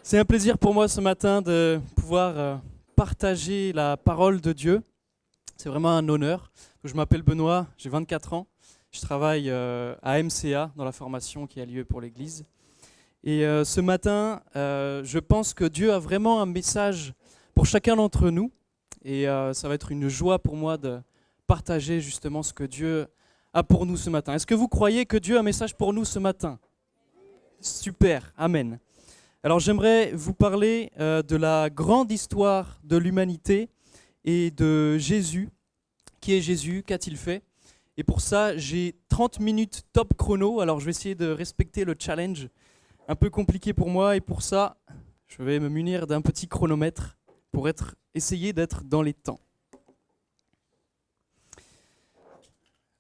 C'est un plaisir pour moi ce matin de pouvoir partager la parole de Dieu. C'est vraiment un honneur. Je m'appelle Benoît, j'ai 24 ans. Je travaille à MCA dans la formation qui a lieu pour l'Église. Et ce matin, je pense que Dieu a vraiment un message pour chacun d'entre nous. Et ça va être une joie pour moi de partager justement ce que Dieu a pour nous ce matin. Est-ce que vous croyez que Dieu a un message pour nous ce matin ? Super, amen. Alors j'aimerais vous parler de la grande histoire de l'humanité et de Jésus. Qui est Jésus? Qu'a-t-il fait? Et pour ça, j'ai 30 minutes top chrono. Alors je vais essayer de respecter le challenge. Un peu compliqué pour moi. Et pour ça, je vais me munir d'un petit chronomètre pour essayer d'être dans les temps.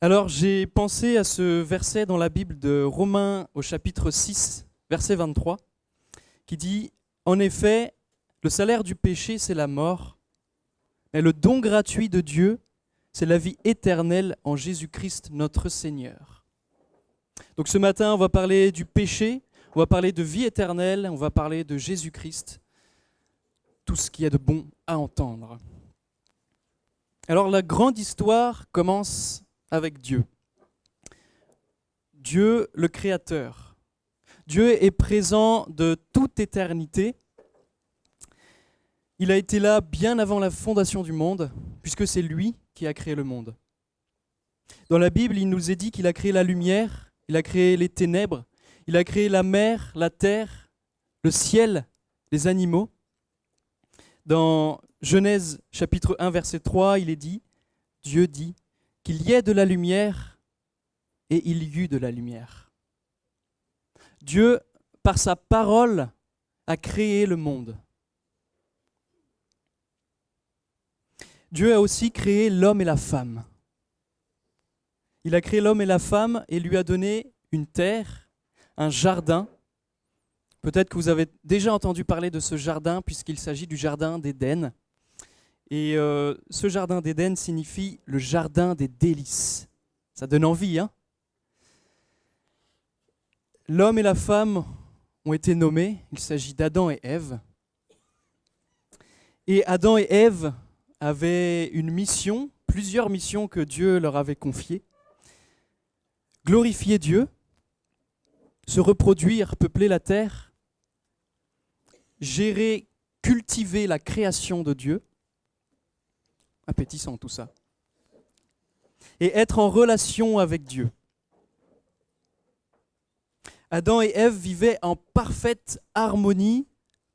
Alors j'ai pensé à ce verset dans la Bible de Romains au chapitre 6, verset 23. Qui dit « En effet, le salaire du péché, c'est la mort, mais le don gratuit de Dieu, c'est la vie éternelle en Jésus-Christ notre Seigneur. » Donc ce matin, on va parler du péché, on va parler de vie éternelle, on va parler de Jésus-Christ, tout ce qu'il y a de bon à entendre. Alors la grande histoire commence avec Dieu. Dieu le Créateur. Dieu est présent de toute éternité. Il a été là bien avant la fondation du monde, puisque c'est lui qui a créé le monde. Dans la Bible, il nous est dit qu'il a créé la lumière, il a créé les ténèbres, il a créé la mer, la terre, le ciel, les animaux. Dans Genèse chapitre 1, verset 3, il est dit, Dieu dit, qu'il y ait de la lumière et il y eut de la lumière. Dieu, par sa parole, a créé le monde. Dieu a aussi créé l'homme et la femme. Il a créé l'homme et la femme et lui a donné une terre, un jardin. Peut-être que vous avez déjà entendu parler de ce jardin puisqu'il s'agit du jardin d'Éden. Et ce jardin d'Éden signifie le jardin des délices. Ça donne envie, hein ? L'homme et la femme ont été nommés, il s'agit d'Adam et Ève. Et Adam et Ève avaient une mission, plusieurs missions que Dieu leur avait confiées. Glorifier Dieu, se reproduire, peupler la terre, gérer, cultiver la création de Dieu. Appétissant tout ça. Et être en relation avec Dieu. Adam et Ève vivaient en parfaite harmonie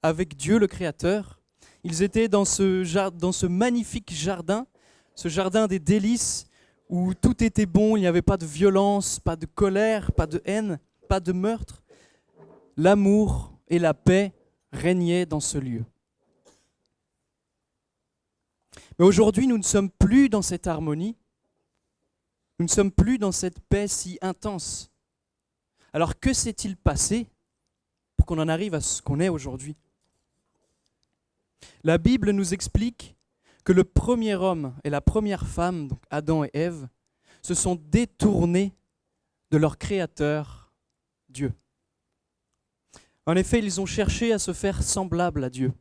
avec Dieu le Créateur. Ils étaient dans ce magnifique jardin, ce jardin des délices, où tout était bon, il n'y avait pas de violence, pas de colère, pas de haine, pas de meurtre. L'amour et la paix régnaient dans ce lieu. Mais aujourd'hui, nous ne sommes plus dans cette harmonie, nous ne sommes plus dans cette paix si intense. Alors que s'est-il passé pour qu'on en arrive à ce qu'on est aujourd'hui ? La Bible nous explique que le premier homme et la première femme, donc Adam et Ève, se sont détournés de leur Créateur, Dieu. En effet, ils ont cherché à se faire semblables à Dieu.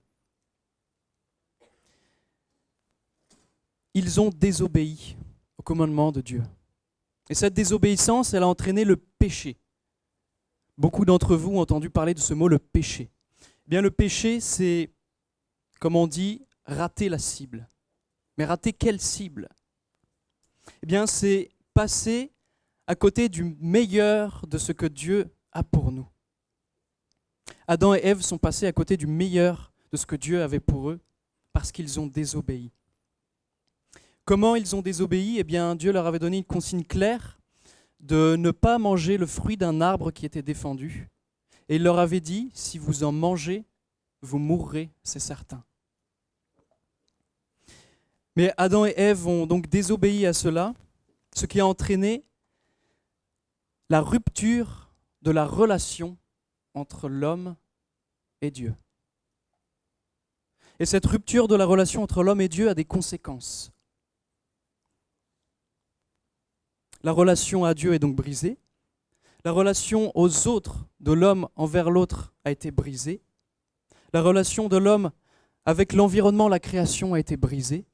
Ils ont désobéi au commandement de Dieu. Et cette désobéissance, elle a entraîné le péché. Beaucoup d'entre vous ont entendu parler de ce mot, le péché. Eh bien, le péché, c'est, comme on dit, rater la cible. Mais rater quelle cible ? Eh bien, c'est passer à côté du meilleur de ce que Dieu a pour nous. Adam et Ève sont passés à côté du meilleur de ce que Dieu avait pour eux parce qu'ils ont désobéi. Comment ils ont désobéi ? Eh bien, Dieu leur avait donné une consigne claire de ne pas manger le fruit d'un arbre qui était défendu. Et il leur avait dit, si vous en mangez, vous mourrez, c'est certain. Mais Adam et Ève ont donc désobéi à cela, ce qui a entraîné la rupture de la relation entre l'homme et Dieu. Et cette rupture de la relation entre l'homme et Dieu a des conséquences. La relation à Dieu est donc brisée. La relation aux autres, de l'homme envers l'autre, a été brisée. La relation de l'homme avec l'environnement, la création a été brisée.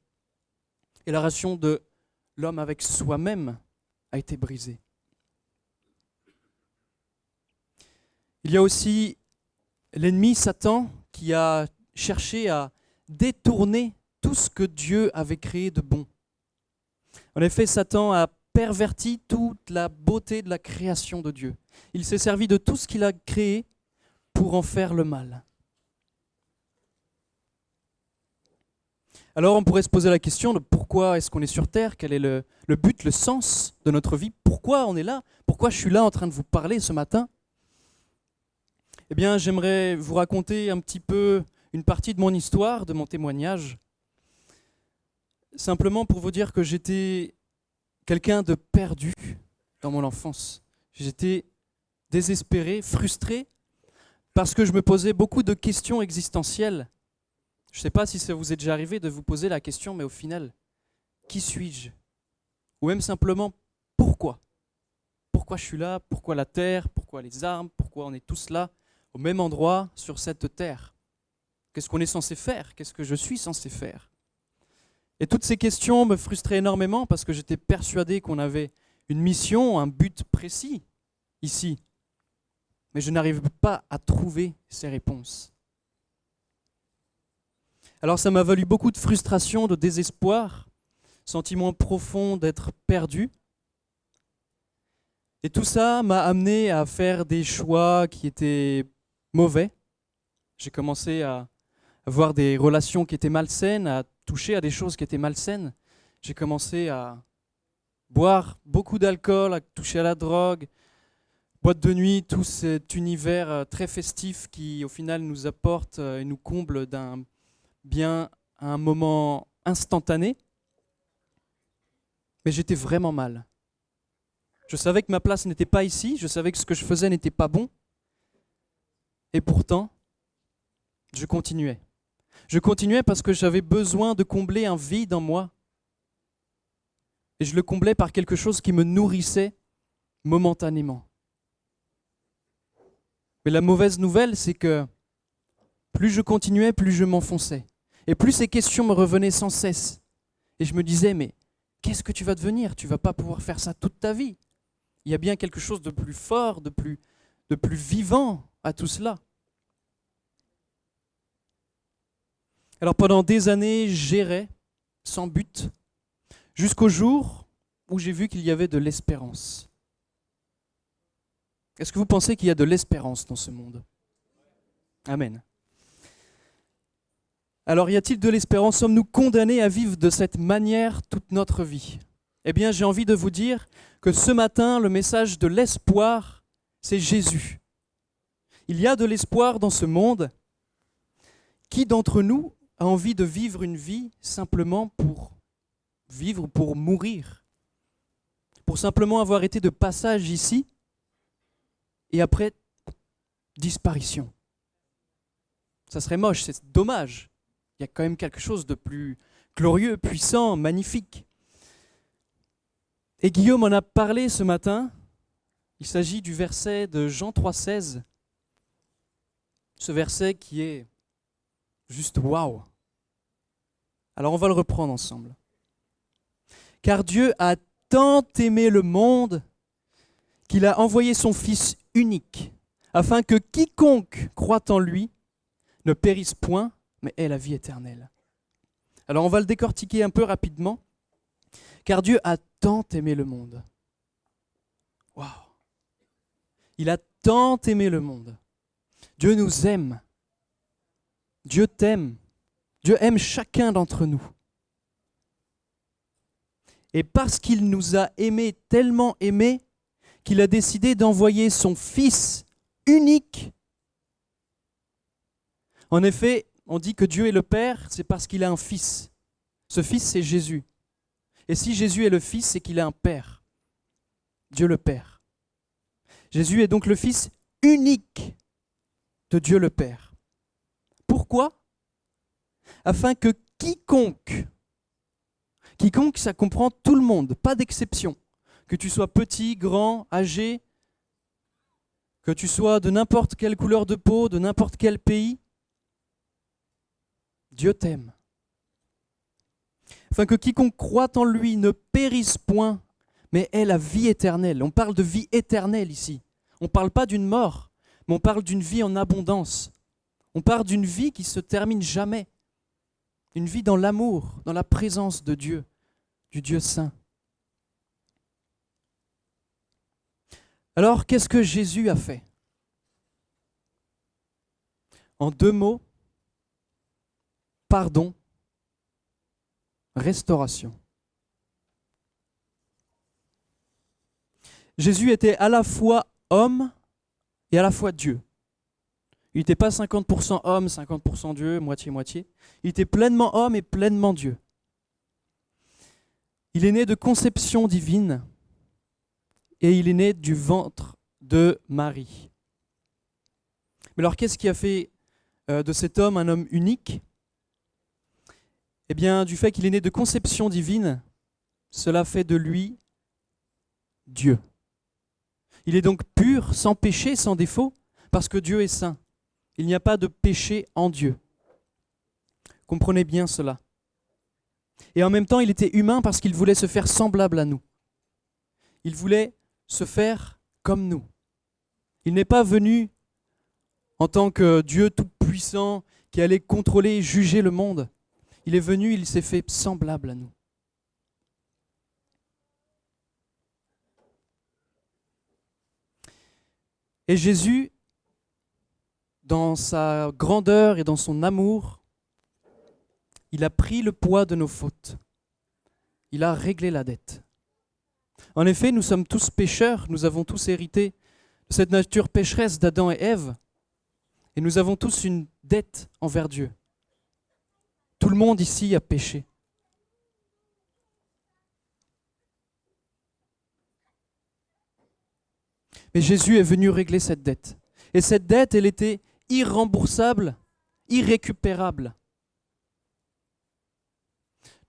Et la relation de l'homme avec soi-même a été brisée. Il y a aussi l'ennemi Satan qui a cherché à détourner tout ce que Dieu avait créé de bon. En effet, Satan a perverti toute la beauté de la création de Dieu. Il s'est servi de tout ce qu'il a créé pour en faire le mal. Alors on pourrait se poser la question de pourquoi est-ce qu'on est sur Terre, quel est le but, le sens de notre vie, pourquoi on est là, pourquoi je suis là en train de vous parler ce matin. Eh bien, j'aimerais vous raconter un petit peu une partie de mon histoire, de mon témoignage, simplement pour vous dire que j'étais quelqu'un de perdu dans mon enfance. J'étais désespéré, frustré, parce que je me posais beaucoup de questions existentielles. Je ne sais pas si ça vous est déjà arrivé de vous poser la question, mais au final, qui suis-je? Ou même simplement, pourquoi? Pourquoi je suis là? Pourquoi la terre? Pourquoi les arbres? Pourquoi on est tous là, au même endroit, sur cette terre? Qu'est-ce qu'on est censé faire? Qu'est-ce que je suis censé faire? Et toutes ces questions me frustraient énormément parce que j'étais persuadé qu'on avait une mission, un but précis ici. Mais je n'arrivais pas à trouver ces réponses. Alors ça m'a valu beaucoup de frustration, de désespoir, sentiment profond d'être perdu. Et tout ça m'a amené à faire des choix qui étaient mauvais. J'ai commencé à avoir des relations qui étaient malsaines, à toucher à des choses qui étaient malsaines. J'ai commencé à boire beaucoup d'alcool, à toucher à la drogue, boîte de nuit, tout cet univers très festif qui au final nous apporte et nous comble d'un bien à un moment instantané. Mais j'étais vraiment mal. Je savais que ma place n'était pas ici, je savais que ce que je faisais n'était pas bon. Et pourtant, je continuais. Je continuais parce que j'avais besoin de combler un vide en moi. Et je le comblais par quelque chose qui me nourrissait momentanément. Mais la mauvaise nouvelle, c'est que plus je continuais, plus je m'enfonçais. Et plus ces questions me revenaient sans cesse. Et je me disais, mais qu'est-ce que tu vas devenir? Tu ne vas pas pouvoir faire ça toute ta vie. Il y a bien quelque chose de plus fort, de plus vivant à tout cela. Alors pendant des années, j'errais sans but, jusqu'au jour où j'ai vu qu'il y avait de l'espérance. Est-ce que vous pensez qu'il y a de l'espérance dans ce monde? Amen. Alors y a-t-il de l'espérance? Sommes-nous condamnés à vivre de cette manière toute notre vie? Eh bien, j'ai envie de vous dire que ce matin, le message de l'espoir, c'est Jésus. Il y a de l'espoir dans ce monde. Qui d'entre nous a envie de vivre une vie simplement pour vivre, pour mourir? Pour simplement avoir été de passage ici et après disparition. Ça serait moche, c'est dommage. Il y a quand même quelque chose de plus glorieux, puissant, magnifique. Et Guillaume en a parlé ce matin. Il s'agit du verset de Jean 3,16. Ce verset qui est juste waouh. Alors on va le reprendre ensemble. Car Dieu a tant aimé le monde qu'il a envoyé son Fils unique, afin que quiconque croit en lui ne périsse point, mais ait la vie éternelle. Alors on va le décortiquer un peu rapidement. Car Dieu a tant aimé le monde. Waouh! Il a tant aimé le monde. Dieu nous aime. Dieu t'aime. Dieu aime chacun d'entre nous. Et parce qu'il nous a aimés, tellement aimés, qu'il a décidé d'envoyer son Fils unique. En effet, on dit que Dieu est le Père, c'est parce qu'il a un Fils. Ce Fils, c'est Jésus. Et si Jésus est le Fils, c'est qu'il a un Père. Dieu le Père. Jésus est donc le Fils unique de Dieu le Père. Pourquoi? Afin que quiconque, ça comprend tout le monde, pas d'exception, que tu sois petit, grand, âgé, que tu sois de n'importe quelle couleur de peau, de n'importe quel pays, Dieu t'aime. Afin que quiconque croit en lui ne périsse point, mais ait la vie éternelle. On parle de vie éternelle ici. On ne parle pas d'une mort, mais on parle d'une vie en abondance. On parle d'une vie qui se termine jamais. Une vie dans l'amour, dans la présence de Dieu, du Dieu saint. Alors, qu'est-ce que Jésus a fait? En 2 mots, pardon, restauration. Jésus était à la fois homme et à la fois Dieu. Il n'était pas 50% homme, 50% Dieu, moitié-moitié. Il était pleinement homme et pleinement Dieu. Il est né de conception divine et il est né du ventre de Marie. Mais alors qu'est-ce qui a fait de cet homme un homme unique? Eh bien, du fait qu'il est né de conception divine, cela fait de lui Dieu. Il est donc pur, sans péché, sans défaut, parce que Dieu est saint. Il n'y a pas de péché en Dieu. Comprenez bien cela. Et en même temps, il était humain parce qu'il voulait se faire semblable à nous. Il voulait se faire comme nous. Il n'est pas venu en tant que Dieu tout-puissant qui allait contrôler et juger le monde. Il est venu, il s'est fait semblable à nous. Et Jésus, dans sa grandeur et dans son amour, il a pris le poids de nos fautes. Il a réglé la dette. En effet, nous sommes tous pécheurs, nous avons tous hérité de cette nature pécheresse d'Adam et Ève, et nous avons tous une dette envers Dieu. Tout le monde ici a péché. Mais Jésus est venu régler cette dette. Et cette dette, elle était irremboursable, irrécupérable.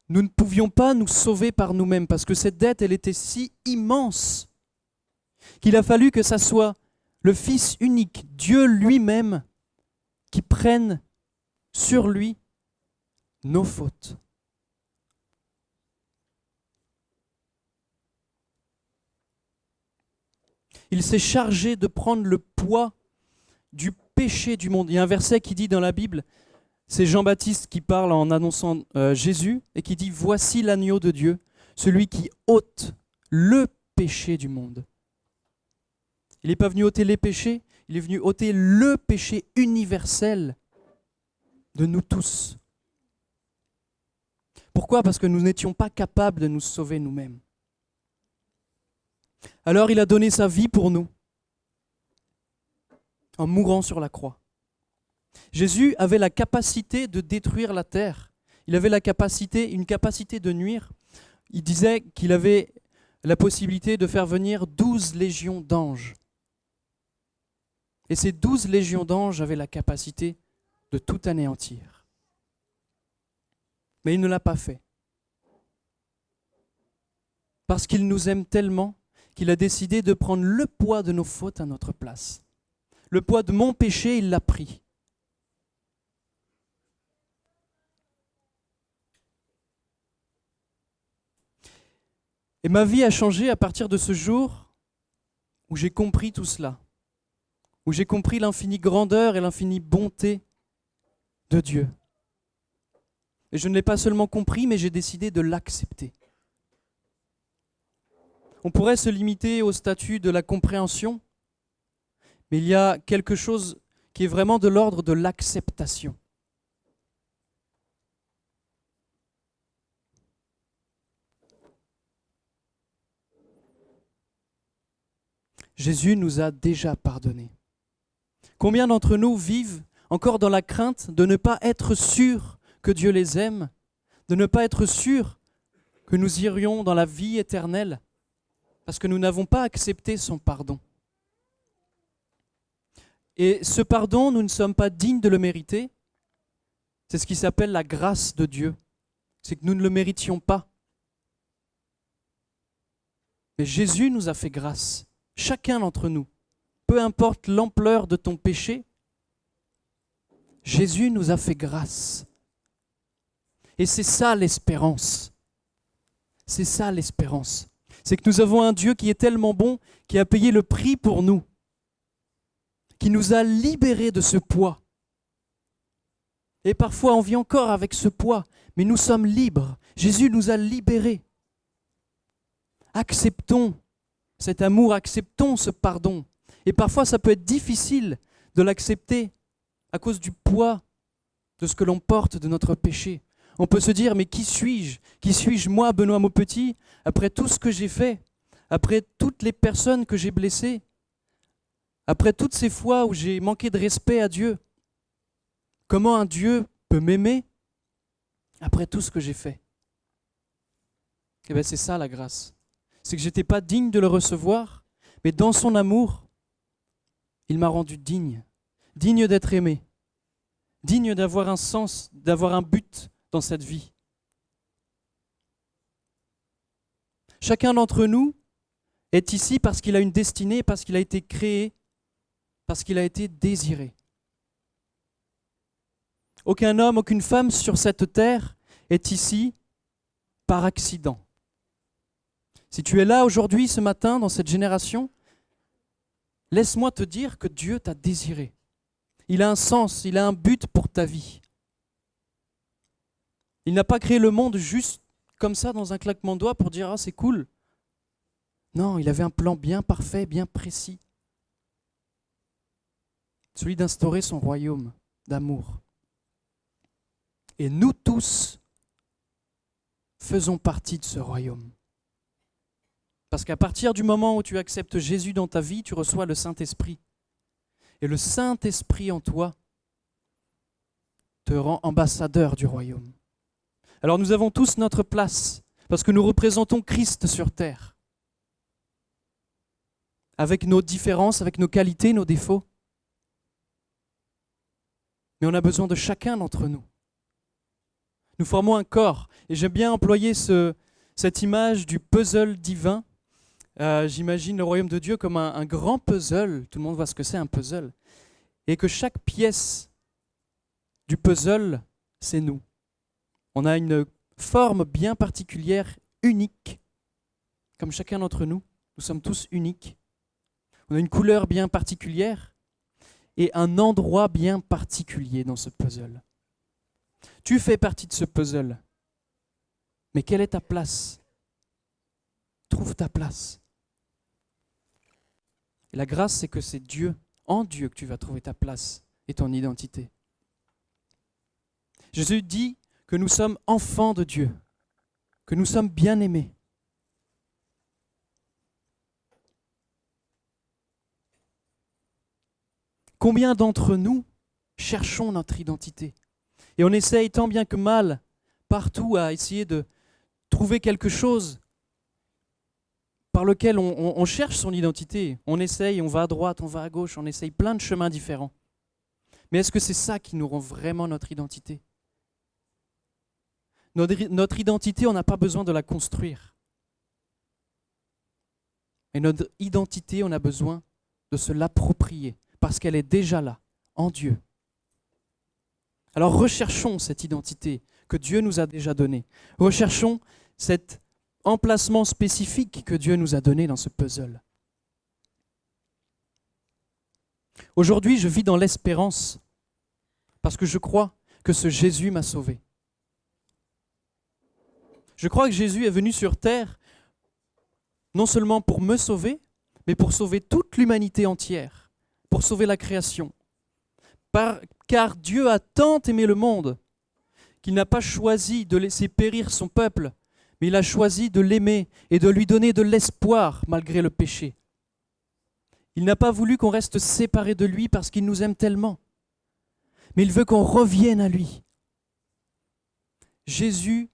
Nous ne pouvions pas nous sauver par nous-mêmes parce que cette dette, elle était si immense qu'il a fallu que ça soit le Fils unique, Dieu lui-même, qui prenne sur lui nos fautes. Il s'est chargé de prendre le poids du péché du monde. Il y a un verset qui dit dans la Bible, c'est Jean-Baptiste qui parle en annonçant Jésus et qui dit « Voici l'agneau de Dieu, celui qui ôte le péché du monde. » Il n'est pas venu ôter les péchés, il est venu ôter le péché universel de nous tous. Pourquoi? Parce que nous n'étions pas capables de nous sauver nous-mêmes. Alors il a donné sa vie pour nous, en mourant sur la croix. Jésus avait la capacité de détruire la terre. Il avait une capacité de nuire. Il disait qu'il avait la possibilité de faire venir 12 légions d'anges. Et ces 12 légions d'anges avaient la capacité de tout anéantir. Mais il ne l'a pas fait. Parce qu'il nous aime tellement qu'il a décidé de prendre le poids de nos fautes à notre place. Le poids de mon péché, il l'a pris. Et ma vie a changé à partir de ce jour où j'ai compris tout cela, où j'ai compris l'infinie grandeur et l'infinie bonté de Dieu. Et je ne l'ai pas seulement compris, mais j'ai décidé de l'accepter. On pourrait se limiter au statut de la compréhension, mais il y a quelque chose qui est vraiment de l'ordre de l'acceptation. Jésus nous a déjà pardonné. Combien d'entre nous vivent encore dans la crainte de ne pas être sûrs que Dieu les aime, de ne pas être sûrs que nous irions dans la vie éternelle, parce que nous n'avons pas accepté son pardon. Et ce pardon, nous ne sommes pas dignes de le mériter. C'est ce qui s'appelle la grâce de Dieu. C'est que nous ne le méritions pas. Mais Jésus nous a fait grâce. Chacun d'entre nous. Peu importe l'ampleur de ton péché, Jésus nous a fait grâce Et c'est ça l'espérance. C'est ça l'espérance. C'est que nous avons un Dieu qui est tellement bon, qui a payé le prix pour nous, qui nous a libérés de ce poids. Et parfois on vit encore avec ce poids, mais nous sommes libres. Jésus nous a libérés. Acceptons cet amour, acceptons ce pardon. Et parfois ça peut être difficile de l'accepter à cause du poids de ce que l'on porte de notre péché. On peut se dire, mais qui suis-je? Qui suis-je, moi, Benoît Maupetit, après tout ce que j'ai fait, après toutes les personnes que j'ai blessées, après toutes ces fois où j'ai manqué de respect à Dieu? Comment un Dieu peut m'aimer après tout ce que j'ai fait? Eh bien, c'est ça la grâce. C'est que je n'étais pas digne de le recevoir, mais dans son amour, il m'a rendu digne, digne d'être aimé, digne d'avoir un sens, d'avoir un but dans cette vie. Chacun d'entre nous est ici parce qu'il a une destinée, parce qu'il a été créé, parce qu'il a été désiré. Aucun homme, aucune femme sur cette terre est ici par accident. Si tu es là aujourd'hui, ce matin, dans cette génération, laisse-moi te dire que Dieu t'a désiré. Il a un sens, il a un but pour ta vie. Il n'a pas créé le monde juste comme ça, dans un claquement de doigts, pour dire « Ah, c'est cool ». Non, il avait un plan bien parfait, bien précis. Celui d'instaurer son royaume d'amour. Et nous tous faisons partie de ce royaume. Parce qu'à partir du moment où tu acceptes Jésus dans ta vie, tu reçois le Saint-Esprit. Et le Saint-Esprit en toi te rend ambassadeur du royaume. Alors nous avons tous notre place, parce que nous représentons Christ sur terre. Avec nos différences, avec nos qualités, nos défauts. Mais on a besoin de chacun d'entre nous. Nous formons un corps. Et j'aime bien employer cette image du puzzle divin. J'imagine le royaume de Dieu comme un grand puzzle. Tout le monde voit ce que c'est un puzzle. Et que chaque pièce du puzzle, c'est nous. On a une forme bien particulière, unique. Comme chacun d'entre nous, nous sommes tous uniques. On a une couleur bien particulière et un endroit bien particulier dans ce puzzle. Tu fais partie de ce puzzle. Mais quelle est ta place? Trouve ta place. Et la grâce, c'est que c'est Dieu, en Dieu, que tu vas trouver ta place et ton identité. Jésus dit que nous sommes enfants de Dieu, que nous sommes bien-aimés. Combien d'entre nous cherchons notre identité? Et on essaye tant bien que mal, partout, à essayer de trouver quelque chose par lequel on cherche son identité. On essaye, on va à droite, on va à gauche, on essaye plein de chemins différents. Mais est-ce que c'est ça qui nous rend vraiment notre identité? Notre identité, on n'a pas besoin de la construire. Et notre identité, on a besoin de se l'approprier, parce qu'elle est déjà là, en Dieu. Alors recherchons cette identité que Dieu nous a déjà donnée. Recherchons cet emplacement spécifique que Dieu nous a donné dans ce puzzle. Aujourd'hui, je vis dans l'espérance parce que je crois que ce Jésus m'a sauvé. Je crois que Jésus est venu sur terre non seulement pour me sauver, mais pour sauver toute l'humanité entière, pour sauver la création. Car Dieu a tant aimé le monde qu'il n'a pas choisi de laisser périr son peuple, mais il a choisi de l'aimer et de lui donner de l'espoir malgré le péché. Il n'a pas voulu qu'on reste séparés de lui parce qu'il nous aime tellement, mais il veut qu'on revienne à lui. Jésus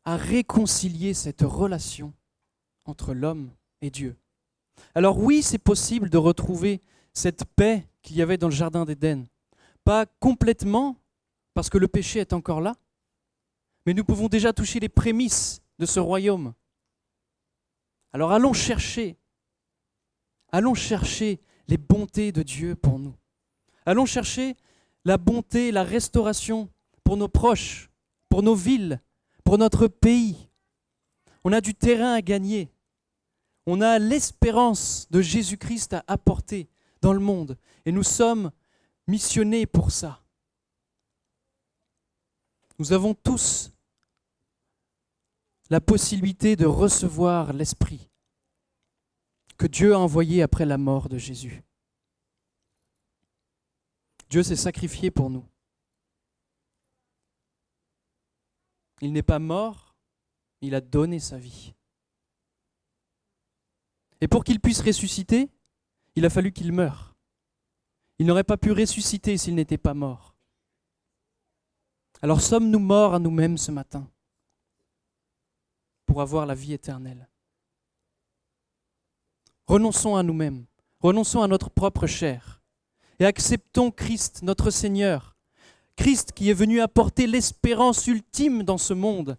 a réconcilié cette relation entre l'homme et Dieu. Alors oui, c'est possible de retrouver cette paix qu'il y avait dans le jardin d'Éden. Pas complètement, parce que le péché est encore là, mais nous pouvons déjà toucher les prémices de ce royaume. Alors allons chercher les bontés de Dieu pour nous. Allons chercher la bonté, la restauration pour nos proches, pour nos villes, pour notre pays. On a du terrain à gagner. On a l'espérance de Jésus-Christ à apporter dans le monde. Et nous sommes missionnés pour ça. Nous avons tous la possibilité de recevoir l'Esprit que Dieu a envoyé après la mort de Jésus. Dieu s'est sacrifié pour nous. Il n'est pas mort, il a donné sa vie. Et pour qu'il puisse ressusciter, il a fallu qu'il meure. Il n'aurait pas pu ressusciter s'il n'était pas mort. Alors sommes-nous morts à nous-mêmes ce matin pour avoir la vie éternelle? Renonçons à nous-mêmes, renonçons à notre propre chair et acceptons Christ, notre Seigneur. Christ qui est venu apporter l'espérance ultime dans ce monde.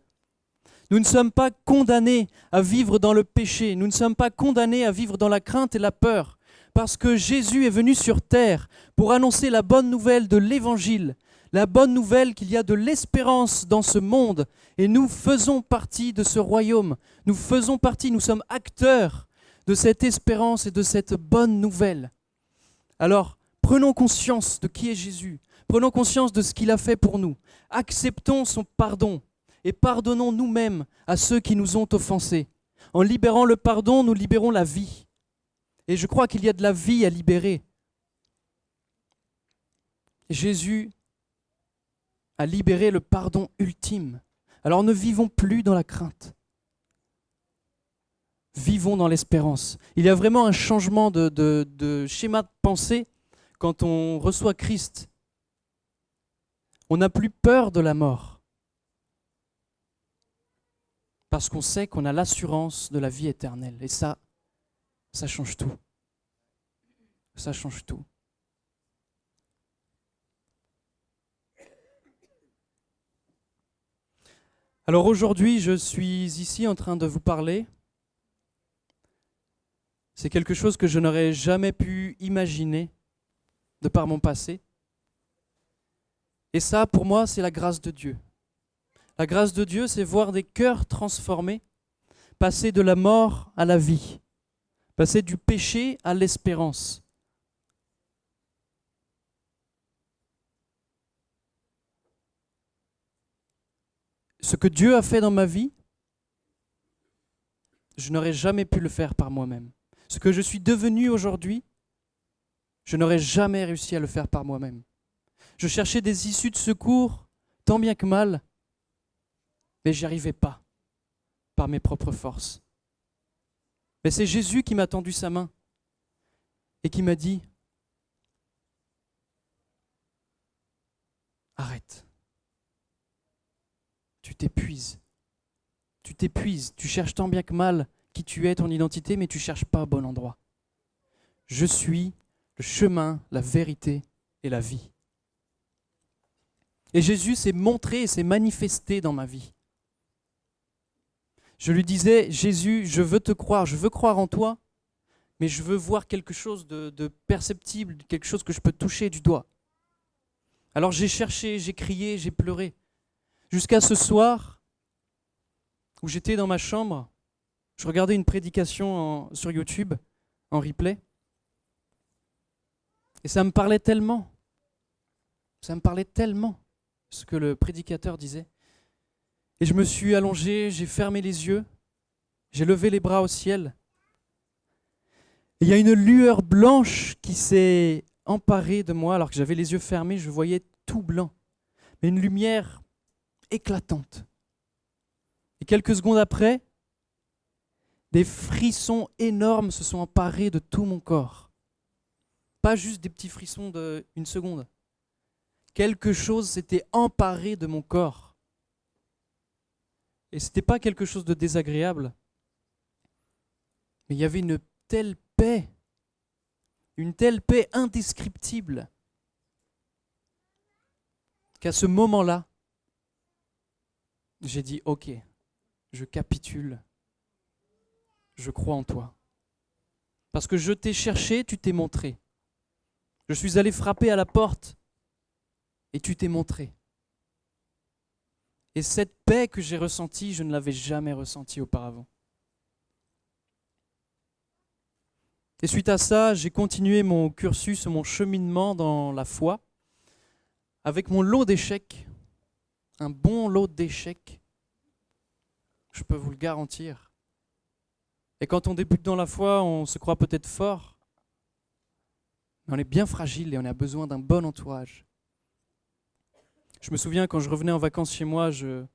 Nous ne sommes pas condamnés à vivre dans le péché, nous ne sommes pas condamnés à vivre dans la crainte et la peur, parce que Jésus est venu sur terre pour annoncer la bonne nouvelle de l'Évangile, la bonne nouvelle qu'il y a de l'espérance dans ce monde, et nous faisons partie de ce royaume, nous faisons partie, nous sommes acteurs de cette espérance et de cette bonne nouvelle. Alors, prenons conscience de qui est Jésus, prenons conscience de ce qu'il a fait pour nous, acceptons son pardon et pardonnons nous-mêmes à ceux qui nous ont offensés. En libérant le pardon, nous libérons la vie. Et je crois qu'il y a de la vie à libérer. Jésus a libéré le pardon ultime. Alors ne vivons plus dans la crainte. Vivons dans l'espérance. Il y a vraiment un changement de schéma de pensée quand on reçoit Christ. On n'a plus peur de la mort. Parce qu'on sait qu'on a l'assurance de la vie éternelle. Et ça change tout. Ça change tout. Alors aujourd'hui, je suis ici en train de vous parler. C'est quelque chose que je n'aurais jamais pu imaginer de par mon passé. Et ça, pour moi, c'est la grâce de Dieu. La grâce de Dieu, c'est voir des cœurs transformés, passer de la mort à la vie, passer du péché à l'espérance. Ce que Dieu a fait dans ma vie, je n'aurais jamais pu le faire par moi-même. Ce que je suis devenu aujourd'hui, je n'aurais jamais réussi à le faire par moi-même. Je cherchais des issues de secours, tant bien que mal, mais j'y arrivais pas par mes propres forces. Mais c'est Jésus qui m'a tendu sa main et qui m'a dit « Arrête, tu t'épuises, tu cherches tant bien que mal qui tu es, ton identité, mais tu ne cherches pas au bon endroit. Je suis le chemin, la vérité et la vie. » Et Jésus s'est montré et s'est manifesté dans ma vie. Je lui disais, Jésus, je veux te croire, je veux croire en toi, mais je veux voir quelque chose de perceptible, quelque chose que je peux toucher du doigt. Alors j'ai cherché, j'ai crié, j'ai pleuré, jusqu'à ce soir où j'étais dans ma chambre, je regardais une prédication sur YouTube, en replay, et ça me parlait tellement, ce que le prédicateur disait. Et je me suis allongé, j'ai fermé les yeux, j'ai levé les bras au ciel. Et il y a une lueur blanche qui s'est emparée de moi, alors que j'avais les yeux fermés, je voyais tout blanc. Mais une lumière éclatante. Et quelques secondes après, des frissons énormes se sont emparés de tout mon corps. Pas juste des petits frissons d'une seconde. Quelque chose s'était emparé de mon corps. Et ce n'était pas quelque chose de désagréable, mais il y avait une telle paix indescriptible, qu'à ce moment-là, j'ai dit « Ok, je capitule, je crois en toi. Parce que je t'ai cherché, tu t'es montré. Je suis allé frapper à la porte et tu t'es montré. Et cette paix que j'ai ressentie, je ne l'avais jamais ressentie auparavant. Et suite à ça, j'ai continué mon cursus, mon cheminement dans la foi, avec mon lot d'échecs, un bon lot d'échecs, je peux vous le garantir. Et quand on débute dans la foi, on se croit peut-être fort, mais on est bien fragile et on a besoin d'un bon entourage. Je me souviens quand je revenais en vacances chez moi, je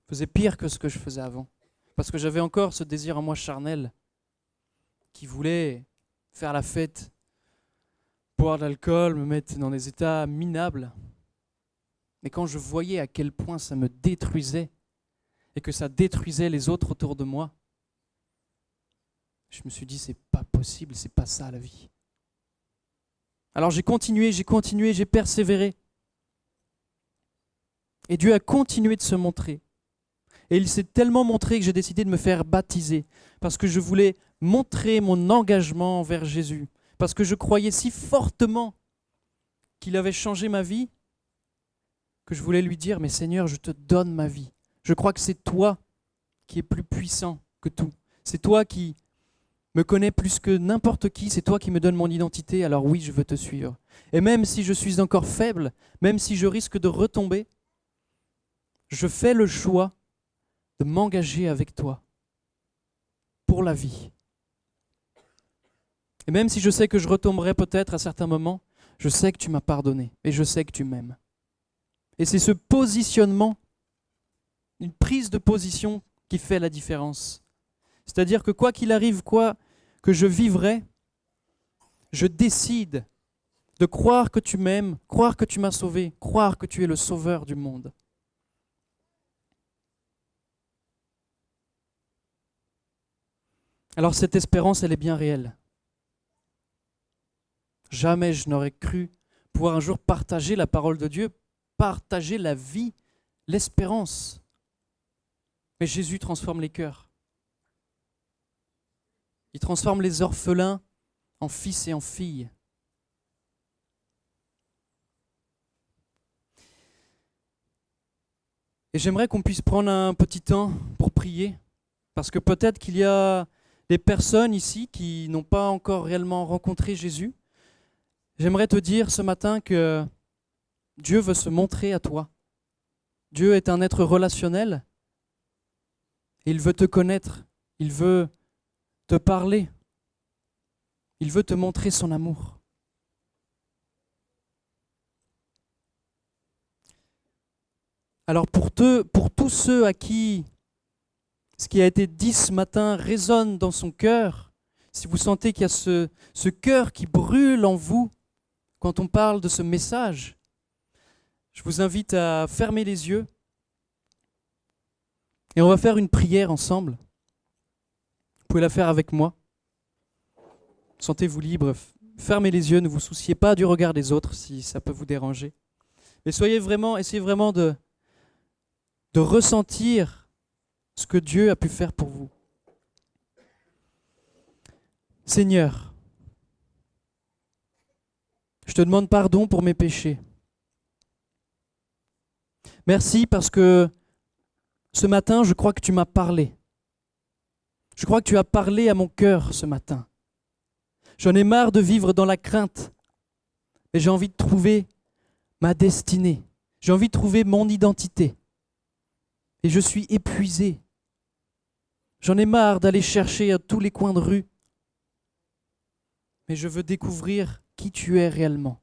faisais pire que ce que je faisais avant, parce que j'avais encore ce désir en moi charnel qui voulait faire la fête, boire de l'alcool, me mettre dans des états minables. Mais quand je voyais à quel point ça me détruisait et que ça détruisait les autres autour de moi, je me suis dit, c'est pas possible, c'est pas ça la vie. Alors j'ai continué, j'ai persévéré. Et Dieu a continué de se montrer. Et il s'est tellement montré que j'ai décidé de me faire baptiser, parce que je voulais montrer mon engagement envers Jésus, parce que je croyais si fortement qu'il avait changé ma vie, que je voulais lui dire, mais Seigneur, je te donne ma vie. Je crois que c'est toi qui es plus puissant que tout. C'est toi qui me connais plus que n'importe qui, c'est toi qui me donnes mon identité, alors oui, je veux te suivre. Et même si je suis encore faible, même si je risque de retomber, je fais le choix de m'engager avec toi pour la vie. Et même si je sais que je retomberai peut-être à certains moments, je sais que tu m'as pardonné et je sais que tu m'aimes. Et c'est ce positionnement, une prise de position qui fait la différence. C'est-à-dire que quoi qu'il arrive, quoi que je vivrai, je décide de croire que tu m'aimes, croire que tu m'as sauvé, croire que tu es le sauveur du monde. Alors cette espérance, elle est bien réelle. Jamais je n'aurais cru pouvoir un jour partager la parole de Dieu, partager la vie, l'espérance. Mais Jésus transforme les cœurs. Il transforme les orphelins en fils et en filles. Et j'aimerais qu'on puisse prendre un petit temps pour prier, parce que peut-être qu'il y a des personnes ici qui n'ont pas encore réellement rencontré Jésus. J'aimerais te dire ce matin que Dieu veut se montrer à toi. Dieu est un être relationnel. Il veut te connaître. Il veut te parler. Il veut te montrer son amour. Alors pour tous ceux à qui ce qui a été dit ce matin résonne dans son cœur, si vous sentez qu'il y a ce cœur qui brûle en vous quand on parle de ce message, je vous invite à fermer les yeux et on va faire une prière ensemble. Vous pouvez la faire avec moi. Sentez-vous libre, fermez les yeux, ne vous souciez pas du regard des autres si ça peut vous déranger. Mais essayez vraiment de ressentir ce que Dieu a pu faire pour vous. Seigneur, je te demande pardon pour mes péchés. Merci parce que ce matin, je crois que tu m'as parlé. Je crois que tu as parlé à mon cœur ce matin. J'en ai marre de vivre dans la crainte, mais j'ai envie de trouver ma destinée. J'ai envie de trouver mon identité. Et je suis épuisé. J'en ai marre d'aller chercher à tous les coins de rue. Mais je veux découvrir qui tu es réellement.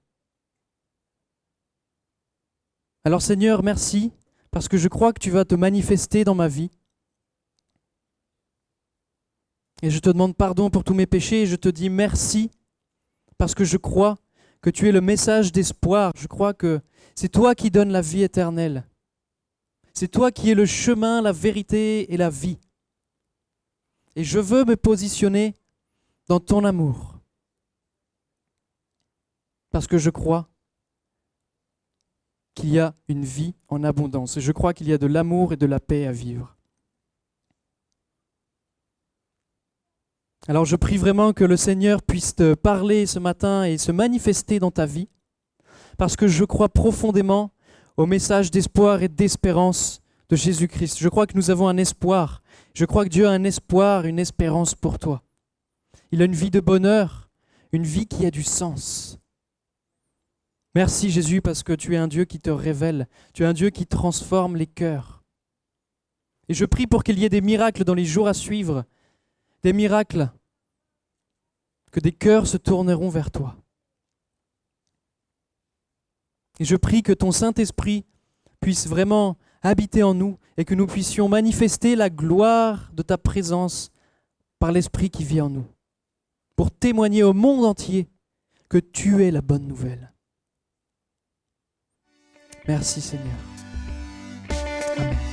Alors Seigneur, merci, parce que je crois que tu vas te manifester dans ma vie. Et je te demande pardon pour tous mes péchés et je te dis merci, parce que je crois que tu es le message d'espoir. Je crois que c'est toi qui donnes la vie éternelle. C'est toi qui es le chemin, la vérité et la vie. Et je veux me positionner dans ton amour. Parce que je crois qu'il y a une vie en abondance. Et je crois qu'il y a de l'amour et de la paix à vivre. Alors je prie vraiment que le Seigneur puisse te parler ce matin et se manifester dans ta vie. Parce que je crois profondément au message d'espoir et d'espérance de Jésus-Christ. Je crois que nous avons un espoir. Je crois que Dieu a un espoir, une espérance pour toi. Il a une vie de bonheur, une vie qui a du sens. Merci Jésus parce que tu es un Dieu qui te révèle, tu es un Dieu qui transforme les cœurs. Et je prie pour qu'il y ait des miracles dans les jours à suivre, des miracles, que des cœurs se tourneront vers toi. Et je prie que ton Saint-Esprit puisse vraiment habiter en nous et que nous puissions manifester la gloire de ta présence par l'Esprit qui vit en nous, pour témoigner au monde entier que tu es la bonne nouvelle. Merci Seigneur. Amen.